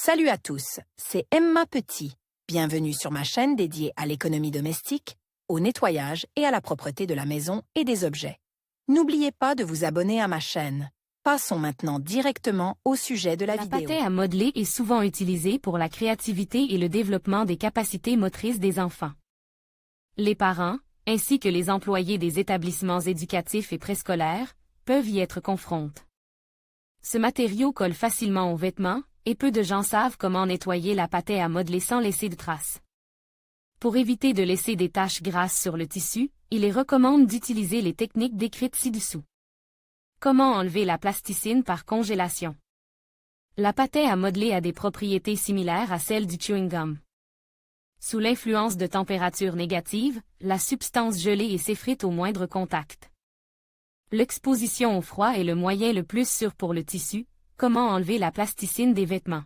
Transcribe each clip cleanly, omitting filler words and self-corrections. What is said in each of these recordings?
Salut à tous, c'est Emma Petit. Bienvenue sur ma chaîne dédiée à l'économie domestique, au nettoyage et à la propreté de la maison et des objets. N'oubliez pas de vous abonner à ma chaîne. Passons maintenant directement au sujet de la vidéo. La pâtée à modeler est souvent utilisée pour la créativité et le développement des capacités motrices des enfants. Les parents, ainsi que les employés des établissements éducatifs et préscolaires, peuvent y être confrontés. Ce matériau colle facilement aux vêtements, et peu de gens savent comment nettoyer la pâtée à modeler sans laisser de traces. Pour éviter de laisser des taches grasses sur le tissu, il est recommandé d'utiliser les techniques décrites ci-dessous. Comment enlever la plasticine par congélation? La pâtée à modeler a des propriétés similaires à celles du chewing-gum. Sous l'influence de températures négatives, la substance gelée et s'effrite au moindre contact. L'exposition au froid est le moyen le plus sûr pour le tissu. Comment enlever la plasticine des vêtements?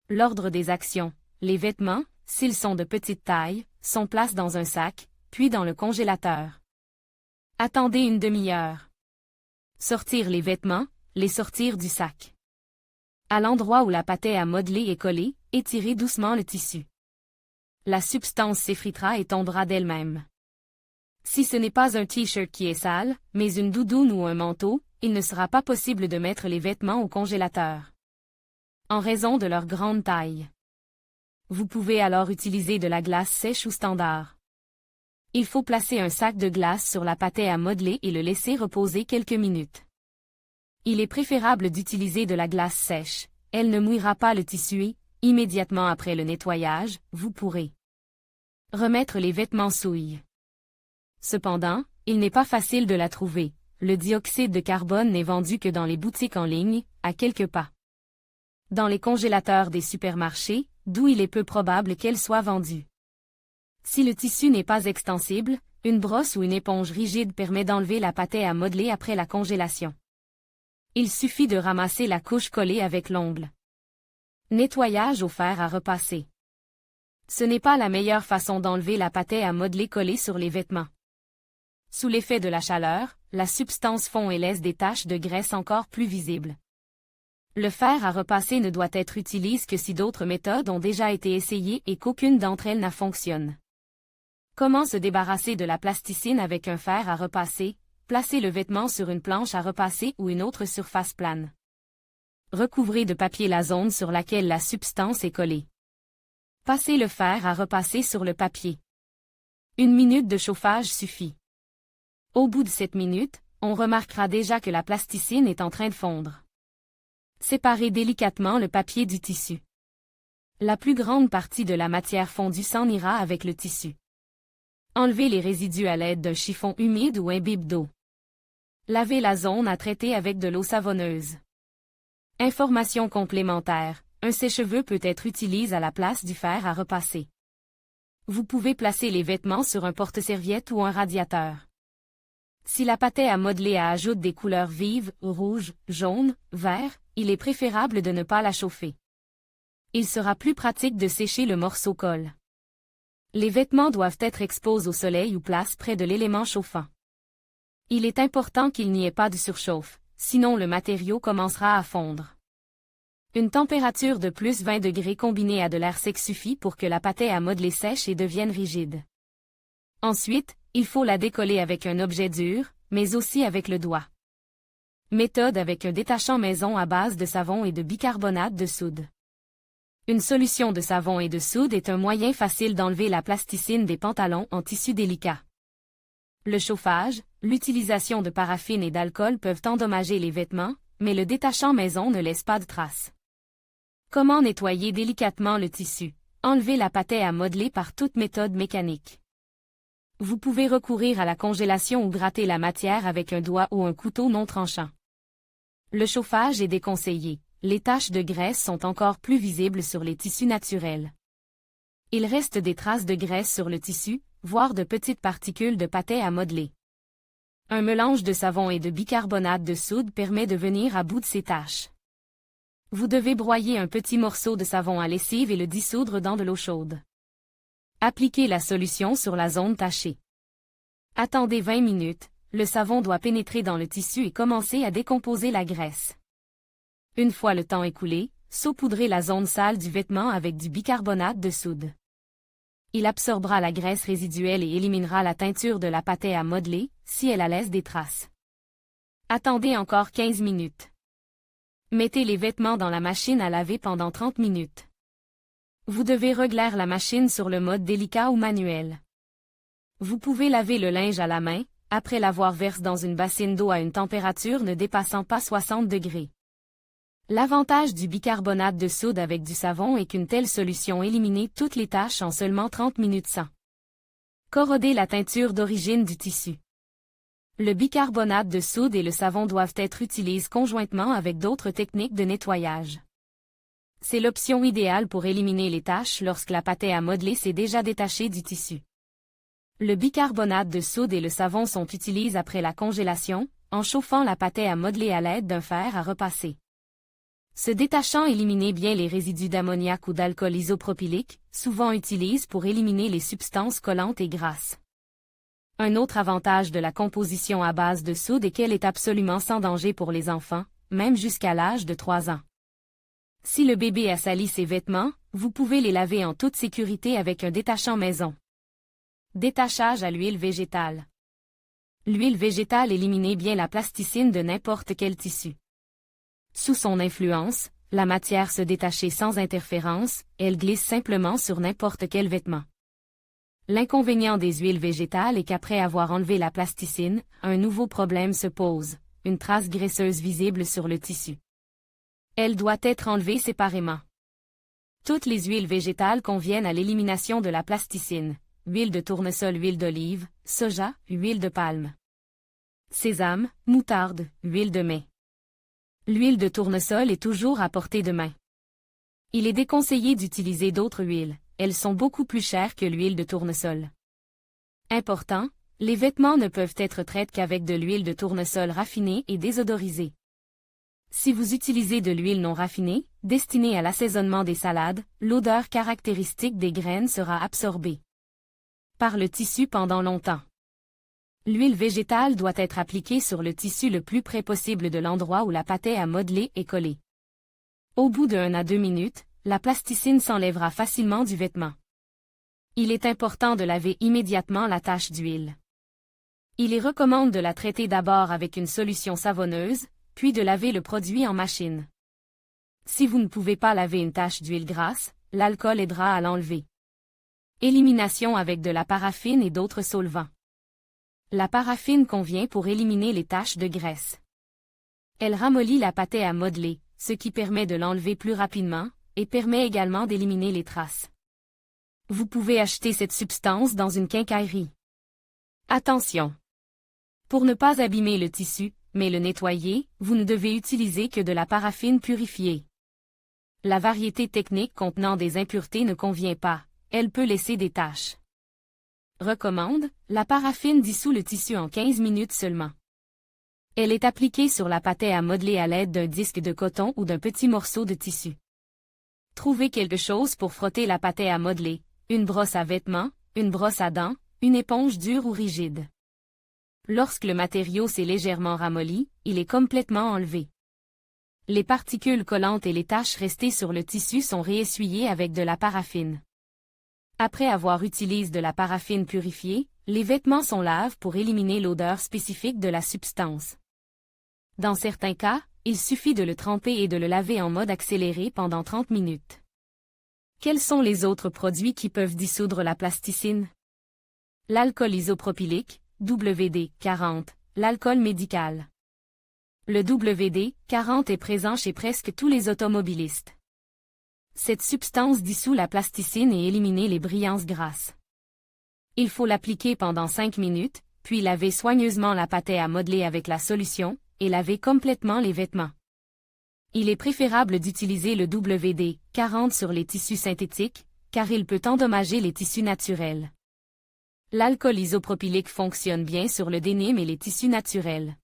L'ordre des actions. Les vêtements, s'ils sont de petite taille, sont placés dans un sac, puis dans le congélateur. Attendez une demi-heure. Sortir les vêtements, les sortir du sac. À l'endroit où la pâtée à modeler est collée, étirez doucement le tissu. La substance s'effritera et tombera d'elle-même. Si ce n'est pas un t-shirt qui est sale, mais une doudoune ou un manteau, il ne sera pas possible de mettre les vêtements au congélateur. En raison de leur grande taille. Vous pouvez alors utiliser de la glace sèche ou standard. Il faut placer un sac de glace sur la pâtée à modeler et le laisser reposer quelques minutes. Il est préférable d'utiliser de la glace sèche, elle ne mouillera pas le tissu et, immédiatement après le nettoyage, vous pourrez remettre les vêtements souilles. Cependant, il n'est pas facile de la trouver. Le dioxyde de carbone n'est vendu que dans les boutiques en ligne, à quelques pas. Dans les congélateurs des supermarchés, d'où il est peu probable qu'elle soit vendue. Si le tissu n'est pas extensible, une brosse ou une éponge rigide permet d'enlever la pâtée à modeler après la congélation. Il suffit de ramasser la couche collée avec l'ongle. Nettoyage au fer à repasser. Ce n'est pas la meilleure façon d'enlever la pâtée à modeler collée sur les vêtements. Sous l'effet de la chaleur, la substance fond et laisse des taches de graisse encore plus visibles. Le fer à repasser ne doit être utilisé que si d'autres méthodes ont déjà été essayées et qu'aucune d'entre elles n'a fonctionné. Comment se débarrasser de la plasticine avec un fer à repasser? Placez le vêtement sur une planche à repasser ou une autre surface plane. Recouvrez de papier la zone sur laquelle la substance est collée. Passez le fer à repasser sur le papier. 1 minute de chauffage suffit. Au bout de 7 minutes, on remarquera déjà que la plasticine est en train de fondre. Séparez délicatement le papier du tissu. La plus grande partie de la matière fondue s'en ira avec le tissu. Enlevez les résidus à l'aide d'un chiffon humide ou un bibe d'eau. Lavez la zone à traiter avec de l'eau savonneuse. Information complémentaire, un sèche-cheveux peut être utilisé à la place du fer à repasser. Vous pouvez placer les vêtements sur un porte-serviette ou un radiateur. Si la pâtée à modeler ajoute des couleurs vives, rouge, jaune, vert, il est préférable de ne pas la chauffer. Il sera plus pratique de sécher le morceau colle. Les vêtements doivent être exposés au soleil ou placés près de l'élément chauffant. Il est important qu'il n'y ait pas de surchauffe, sinon le matériau commencera à fondre. Une température de plus 20 degrés combinée à de l'air sec suffit pour que la pâtée à modeler sèche et devienne rigide. Ensuite, il faut la décoller avec un objet dur, mais aussi avec le doigt. Méthode avec un détachant maison à base de savon et de bicarbonate de soude. Une solution de savon et de soude est un moyen facile d'enlever la plasticine des pantalons en tissu délicat. Le chauffage, l'utilisation de paraffine et d'alcool peuvent endommager les vêtements, mais le détachant maison ne laisse pas de traces. Comment nettoyer délicatement le tissu? Enlever la pâtée à modeler par toute méthode mécanique. Vous pouvez recourir à la congélation ou gratter la matière avec un doigt ou un couteau non tranchant. Le chauffage est déconseillé. Les taches de graisse sont encore plus visibles sur les tissus naturels. Il reste des traces de graisse sur le tissu, voire de petites particules de pâtée à modeler. Un mélange de savon et de bicarbonate de soude permet de venir à bout de ces taches. Vous devez broyer un petit morceau de savon à lessive et le dissoudre dans de l'eau chaude. Appliquez la solution sur la zone tachée. Attendez 20 minutes, le savon doit pénétrer dans le tissu et commencer à décomposer la graisse. Une fois le temps écoulé, saupoudrez la zone sale du vêtement avec du bicarbonate de soude. Il absorbera la graisse résiduelle et éliminera la teinture de la pâtée à modeler, si elle laisse des traces. Attendez encore 15 minutes. Mettez les vêtements dans la machine à laver pendant 30 minutes. Vous devez régler la machine sur le mode délicat ou manuel. Vous pouvez laver le linge à la main, après l'avoir versé dans une bassine d'eau à une température ne dépassant pas 60 degrés. L'avantage du bicarbonate de soude avec du savon est qu'une telle solution élimine toutes les taches en seulement 30 minutes sans corroder la teinture d'origine du tissu. Le bicarbonate de soude et le savon doivent être utilisés conjointement avec d'autres techniques de nettoyage. C'est l'option idéale pour éliminer les taches lorsque la pâtée à modeler s'est déjà détachée du tissu. Le bicarbonate de soude et le savon sont utilisés après la congélation, en chauffant la pâtée à modeler à l'aide d'un fer à repasser. Se détachant, éliminez bien les résidus d'ammoniac ou d'alcool isopropylique, souvent utilisés pour éliminer les substances collantes et grasses. Un autre avantage de la composition à base de soude est qu'elle est absolument sans danger pour les enfants, même jusqu'à l'âge de 3 ans. Si le bébé a sali ses vêtements, vous pouvez les laver en toute sécurité avec un détachant maison. Détachage à l'huile végétale. L'huile végétale élimine bien la plasticine de n'importe quel tissu. Sous son influence, la matière se détache sans interférence, elle glisse simplement sur n'importe quel vêtement. L'inconvénient des huiles végétales est qu'après avoir enlevé la plasticine, un nouveau problème se pose, une trace graisseuse visible sur le tissu. Elle doit être enlevée séparément. Toutes les huiles végétales conviennent à l'élimination de la plasticine, huile de tournesol, huile d'olive, soja, huile de palme, sésame, moutarde, huile de mai. L'huile de tournesol est toujours à portée de main. Il est déconseillé d'utiliser d'autres huiles, elles sont beaucoup plus chères que l'huile de tournesol. Important, les vêtements ne peuvent être traités qu'avec de l'huile de tournesol raffinée et désodorisée. Si vous utilisez de l'huile non raffinée, destinée à l'assaisonnement des salades, l'odeur caractéristique des graines sera absorbée par le tissu pendant longtemps. L'huile végétale doit être appliquée sur le tissu le plus près possible de l'endroit où la pâtée à modeler est collée. Au bout de 1 à 2 minutes, la plasticine s'enlèvera facilement du vêtement. Il est important de laver immédiatement la tache d'huile. Il est recommandé de la traiter d'abord avec une solution savonneuse, puis de laver le produit en machine. Si vous ne pouvez pas laver une tache d'huile grasse, l'alcool aidera à l'enlever. Élimination avec de la paraffine et d'autres solvants. La paraffine convient pour éliminer les taches de graisse. Elle ramollit la pâtée à modeler, ce qui permet de l'enlever plus rapidement, et permet également d'éliminer les traces. Vous pouvez acheter cette substance dans une quincaillerie. Attention! Pour ne pas abîmer le tissu, mais le nettoyer, vous ne devez utiliser que de la paraffine purifiée. La variété technique contenant des impuretés ne convient pas, elle peut laisser des taches. Recommande, la paraffine dissout le tissu en 15 minutes seulement. Elle est appliquée sur la pâtée à modeler à l'aide d'un disque de coton ou d'un petit morceau de tissu. Trouvez quelque chose pour frotter la pâtée à modeler, une brosse à vêtements, une brosse à dents, une éponge dure ou rigide. Lorsque le matériau s'est légèrement ramolli, il est complètement enlevé. Les particules collantes et les taches restées sur le tissu sont réessuyées avec de la paraffine. Après avoir utilisé de la paraffine purifiée, les vêtements sont lavés pour éliminer l'odeur spécifique de la substance. Dans certains cas, il suffit de le tremper et de le laver en mode accéléré pendant 30 minutes. Quels sont les autres produits qui peuvent dissoudre la plasticine? L'alcool isopropylique, WD-40, l'alcool médical. Le WD-40 est présent chez presque tous les automobilistes. Cette substance dissout la plasticine et élimine les brillances grasses. Il faut l'appliquer pendant 5 minutes, puis laver soigneusement la pâtée à modeler avec la solution, et laver complètement les vêtements. Il est préférable d'utiliser le WD-40 sur les tissus synthétiques, car il peut endommager les tissus naturels. L'alcool isopropylique fonctionne bien sur le dénime et les tissus naturels.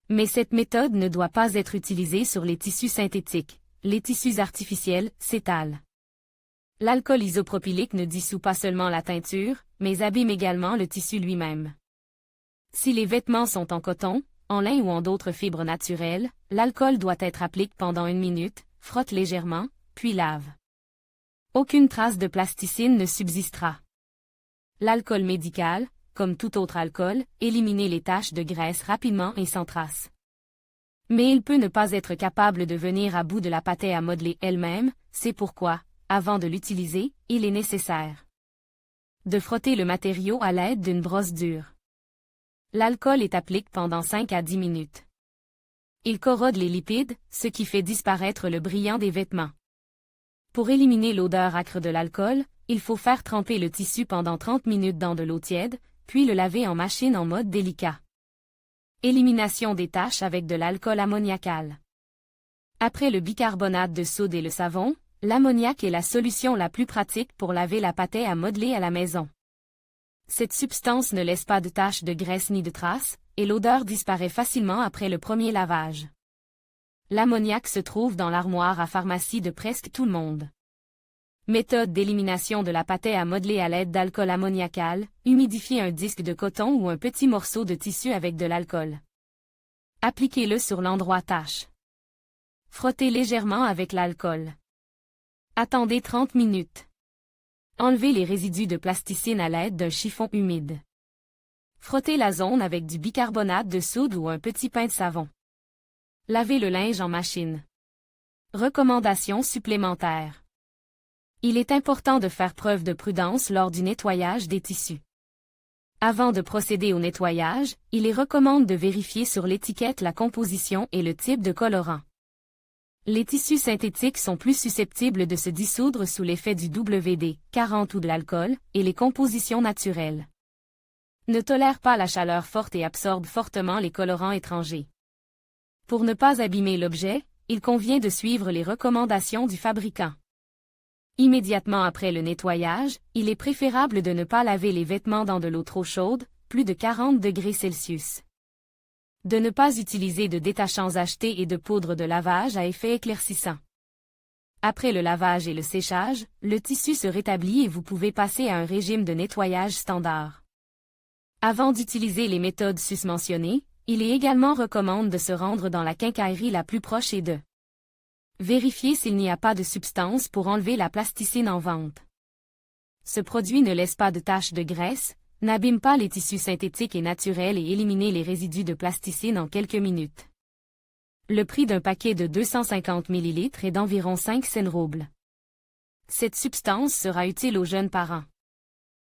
Mais cette méthode ne doit pas être utilisée sur les tissus synthétiques, les tissus artificiels, s'étalent. L'alcool isopropylique ne dissout pas seulement la teinture, mais abîme également le tissu lui-même. Si les vêtements sont en coton, en lin ou en d'autres fibres naturelles, l'alcool doit être appliqué pendant 1 minute, frotte légèrement, puis lave. Aucune trace de plasticine ne subsistera. L'alcool médical, comme tout autre alcool, élimine les taches de graisse rapidement et sans trace. Mais il peut ne pas être capable de venir à bout de la pâte à modeler elle-même, c'est pourquoi, avant de l'utiliser, il est nécessaire de frotter le matériau à l'aide d'une brosse dure. L'alcool est appliqué pendant 5 à 10 minutes. Il corrode les lipides, ce qui fait disparaître le brillant des vêtements. Pour éliminer l'odeur âcre de l'alcool, il faut faire tremper le tissu pendant 30 minutes dans de l'eau tiède, puis le laver en machine en mode délicat. Élimination des taches avec de l'alcool ammoniacal. Après le bicarbonate de soude et le savon, l'ammoniac est la solution la plus pratique pour laver la pâte à modeler à la maison. Cette substance ne laisse pas de taches de graisse ni de traces, et l'odeur disparaît facilement après le premier lavage. L'ammoniac se trouve dans l'armoire à pharmacie de presque tout le monde. Méthode d'élimination de la pâte à modeler à l'aide d'alcool ammoniacal, humidifiez un disque de coton ou un petit morceau de tissu avec de l'alcool. Appliquez-le sur l'endroit tache. Frottez légèrement avec l'alcool. Attendez 30 minutes. Enlevez les résidus de plasticine à l'aide d'un chiffon humide. Frottez la zone avec du bicarbonate de soude ou un petit pain de savon. Lavez le linge en machine. Recommandations supplémentaires. Il est important de faire preuve de prudence lors du nettoyage des tissus. Avant de procéder au nettoyage, il est recommandé de vérifier sur l'étiquette la composition et le type de colorant. Les tissus synthétiques sont plus susceptibles de se dissoudre sous l'effet du WD-40 ou de l'alcool, et les compositions naturelles ne tolèrent pas la chaleur forte et absorbent fortement les colorants étrangers. Pour ne pas abîmer l'objet, il convient de suivre les recommandations du fabricant. Immédiatement après le nettoyage, il est préférable de ne pas laver les vêtements dans de l'eau trop chaude, plus de 40 degrés Celsius. De ne pas utiliser de détachants achetés et de poudre de lavage à effet éclaircissant. Après le lavage et le séchage, le tissu se rétablit et vous pouvez passer à un régime de nettoyage standard. Avant d'utiliser les méthodes susmentionnées, il est également recommandé de se rendre dans la quincaillerie la plus proche et de vérifier s'il n'y a pas de substance pour enlever la plasticine en vente. Ce produit ne laisse pas de taches de graisse, n'abîme pas les tissus synthétiques et naturels et élimine les résidus de plasticine en quelques minutes. Le prix d'un paquet de 250 ml est d'environ 5 cents roubles. Cette substance sera utile aux jeunes parents.